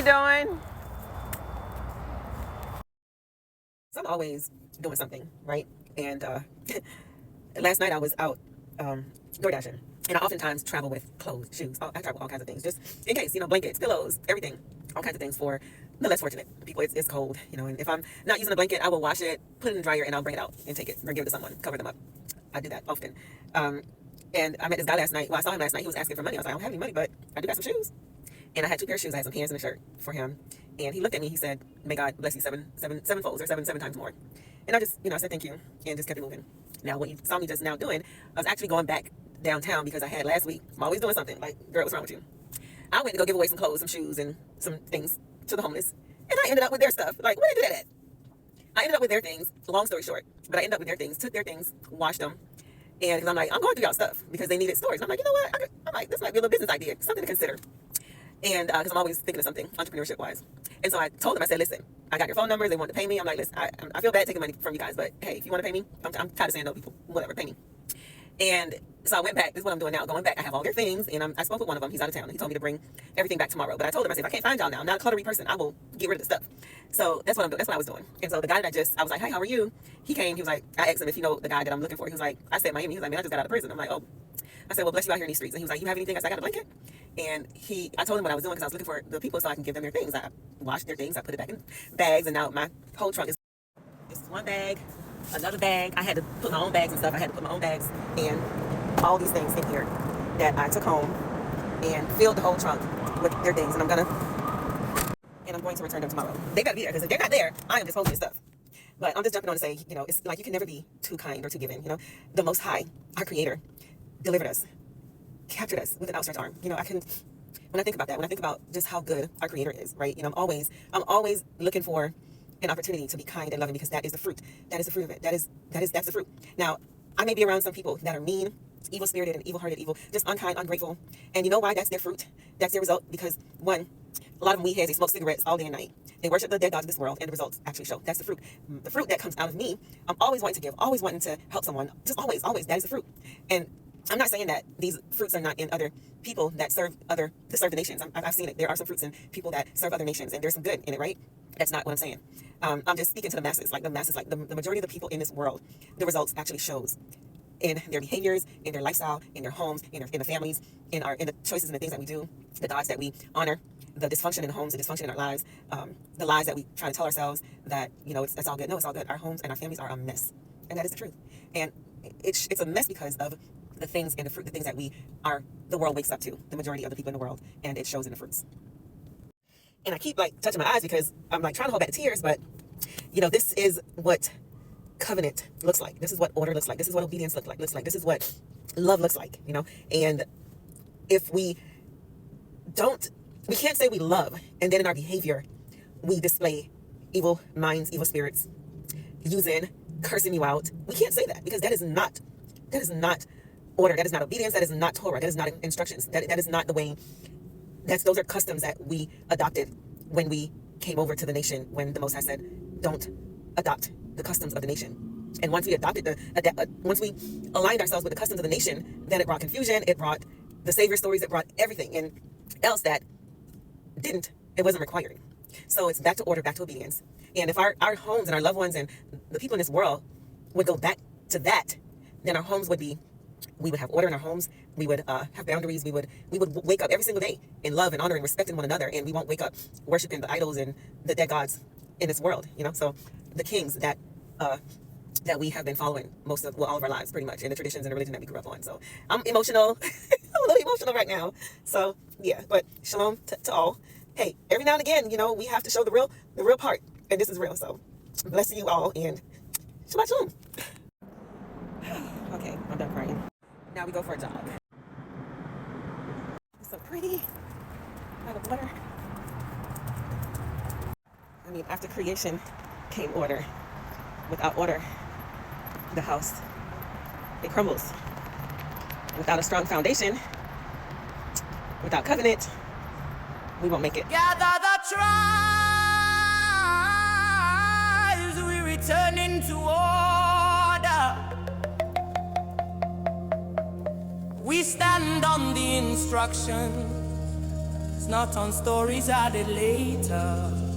doing? So I'm always doing something, right? And last night I was out door dashing, and I oftentimes travel with clothes, shoes. I travel with all kinds of things, just in case, blankets, pillows, everything, all kinds of things for the less fortunate people. It's cold, and if I'm not using a blanket, I will wash it, put it in the dryer, and I'll bring it out and take it or give it to someone, cover them up. I do that often. And I met this guy last night. Well, I saw him last night. He was asking for money. I was like, I don't have any money, but I do got some shoes. And I had 2 pairs of shoes. I had some pants and a shirt for him. And he looked at me. He said, "May God bless you seven folds, or seven times more." And I just, I said thank you and just kept it moving. Now, what you saw me just now doing, I was actually going back downtown because I had last week. I'm always doing something. Like, girl, what's wrong with you? I went to go give away some clothes, some shoes, and some things to the homeless. And I ended up with their stuff. Like, where did I do that at? I ended up with their things. Long story short, but I ended up with their things. Took their things, washed them. And because I'm like, I'm going through y'all stuff because they needed storage. And I'm like, you know what? I'm like, this might be a little business idea, something to consider. And because I'm always thinking of something entrepreneurship wise. And so I told them, I said, listen, I got your phone numbers. They want to pay me. I'm like, listen, I feel bad taking money from you guys, but hey, if you want to pay me, I'm tired of saying no people, whatever, pay me. And so I went back. This is what I'm doing now. Going back, I have all their things, and I spoke with one of them. He's out of town. He told me to bring everything back tomorrow. But I told him, I said, if I can't find y'all now, I'm not a cluttery person. I will get rid of the stuff. So that's what I'm doing. That's what I was doing. And so the guy that I was like, hey, how are you? He came. He was like, I asked him if he know the guy that I'm looking for. He was like, I said Miami. He was like, man, I just got out of prison. I'm like, oh. I said, well, bless you out here in these streets. And he was like, you have anything? I said, I got a blanket. And I told him what I was doing because I was looking for the people so I can give them their things. I washed their things. I put it back in bags, and now my whole trunk is one bag, another bag. I had to put my own bags and stuff. I had to put my own bags and all these things in here that I took home and filled the whole trunk with their things. And I'm going to return them tomorrow. They got to be there because if they're not there, I am disposing of stuff. But I'm just jumping on to say, it's like you can never be too kind or too giving. The Most High, our Creator, delivered us, captured us with an outstretched arm. When I think about that, when I think about just how good our Creator is, right? I'm always looking for an opportunity to be kind and loving because that is the fruit. That is the fruit of it. That's the fruit. Now, I may be around some people that are mean, evil-spirited, and evil-hearted, just unkind, ungrateful. And you know why that's their fruit? That's their result because, one, a lot of them weed heads, they smoke cigarettes all day and night. They worship the dead gods of this world, and the results actually show. That's the fruit. The fruit that comes out of me, I'm always wanting to give, always wanting to help someone. Just always, that is the fruit. And I'm not saying that these fruits are not in other people that serve the nations. I've seen it. There are some fruits in people that serve other nations, and there's some good in it, right? That's not what I'm saying. I'm just speaking to the masses, like the majority of the people in this world, the results actually shows in their behaviors, in their lifestyle, in their homes, in the families, in the choices and the things that we do, the gods that we honor, the dysfunction in the homes, the dysfunction in our lives, the lies that we try to tell ourselves that, it's all good. No, it's all good. Our homes and our families are a mess. And that is the truth. And it's a mess because of the things and the fruit, the things that the world wakes up to, the majority of the people in the world, and it shows in the fruits. And I keep touching my eyes because I'm trying to hold back the tears, but this is what covenant looks like. This is what order looks like. This is what obedience looks like. This is what love looks like, and if we can't say we love and then in our behavior we display evil minds, evil spirits, using, cursing you out. We can't say that because that is not order. That is not obedience. That is not Torah. That is not instructions. That is not the way. Those are customs that we adopted when we came over to the nation, when the Most High said, don't adopt the customs of the nation. And once we adopted once we aligned ourselves with the customs of the nation, then it brought confusion. It brought the Savior stories. It brought everything and else that it wasn't required. So it's back to order, back to obedience. And if our homes and our loved ones and the people in this world would go back to that, then our homes we would have order in our homes. We would have boundaries. We would wake up every single day in love and honor and respecting one another. And we won't wake up worshiping the idols and the dead gods in this world, So the kings that we have been following all of our lives, pretty much, in the traditions and the religion that we grew up on. So I'm emotional. I'm a little emotional right now. So yeah, but shalom to all. Hey, every now and again, we have to show the real part, and this is real. So bless you all and Shabbat shalom. Okay, I'm done crying. Now we go for a jog. It's so pretty. Out of water. After creation came order. Without order, the house, it crumbles. Without a strong foundation, without covenant, we won't make it. Gather the tribes, we return into order. We stand on the instructions It's not on stories added later.